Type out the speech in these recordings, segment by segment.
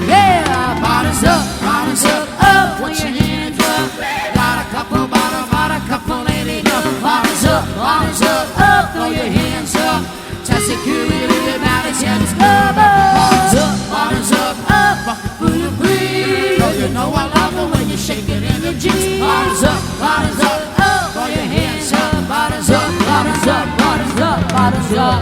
Yeah, bottoms up, up, put your hands up. Got a couple bottoms, got a couple ain't enough. Bottoms up, throw your hands up. Test security, balance, and it's bottoms up, fuck it for your breathe. Oh, you know I love it when you shake it in your jeans. Bottoms up, throw your hands up. Bottoms up.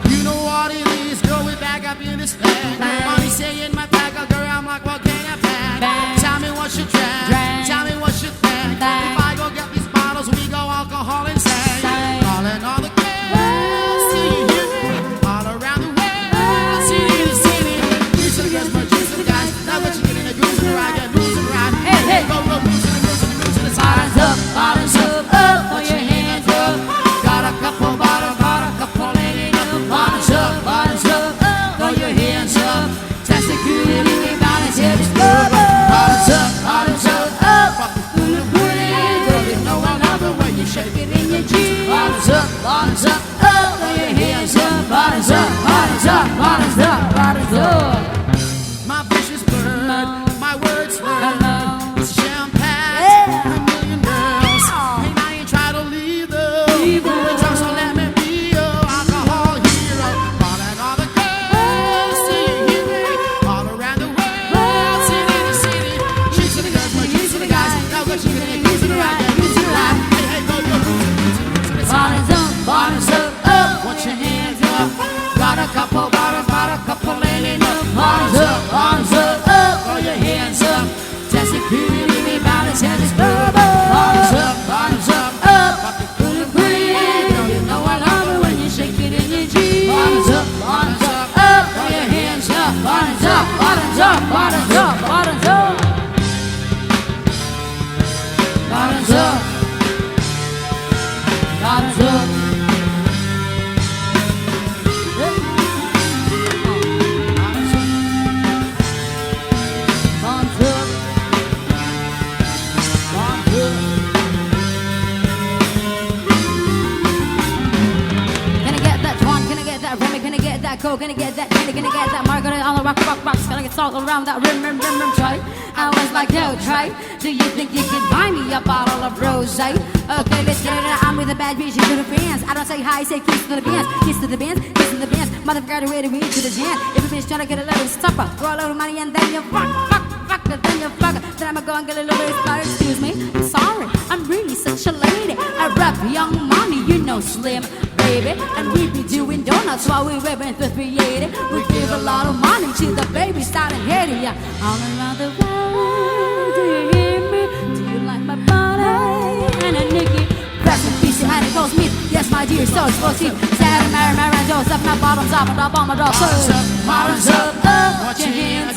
You know what it is, girl, we back up in this flag. Mommy saying my tag, girl, I'm like, what can I pack? Tell me what's your drag, tell me what's your thing. If I go get these bottles, we go alcohol and sing. Calling all the girls, see you hear me? All around the world, city to city. Juice to the girls, but juice to the guys. Now that you get in the grooves and the ride, get loose and ride. Hey, go, grooves to the grooves to the grooves to the side. Bottoms up, put your hands up. Got a couple bottoms, got a couple ain't enough. Bottoms up, throw your hands up. Test security, balance, head is good. Bottoms up, fuck it through the breeze. Girl, you know I love it when you shake it in your jeans. Bottoms up, throw your hands up. Bottoms up. My vicious bird, my words slurred. It's champagne, a million girls. Hey, now you try to leave them. So let me be your alcohol hero. Calling all the girls, see you hear me? All around the world, city to city. Cheers to the girls, more cheers to the guys. Now go chicken and use to the right, use to the right. Hey, go, to the side. Bottoms up, put your hands up. Got a couple bottoms, got a couple ain't enough. Bottoms up, throw your hands up. Test security, balance, and it's bottoms up, fuck it through the breeze. Girl, you know I love it when you shake it in your jeans. Bottoms up, throw your hands up. Bottoms up. Bottoms up. Gonna get that candy, gonna get that margarita on the rock, gonna get salt around that rim, try. I was like, yo, try. Do you think you can buy me a bottle of rosé? Okay, let's get it. I'm with a bad bitch to the fans. I don't say hi, say kiss to the bands, kiss to the bands, kiss to the bands. Motherfucker, ready to read to the jam. If a bitch trying to get a little supper, throw a little money and then you fuck, then you fuck. Then I'ma go and get a little bit. Excuse me, I'm sorry, I'm really such a lady. I rap young mommy, you know, slim. Baby, and we be doing donuts while we ribbing for 380. We give a lot of money to the baby starting hitting ya all around the world. Do you hear me? Do you like my body? And a Nicky, rest in peace, you had it goes me. Yes, my dear, so it's supposed to be. Sarah, Mary, Joseph, my bottoms up, and up on my door. Bottoms up, put your hands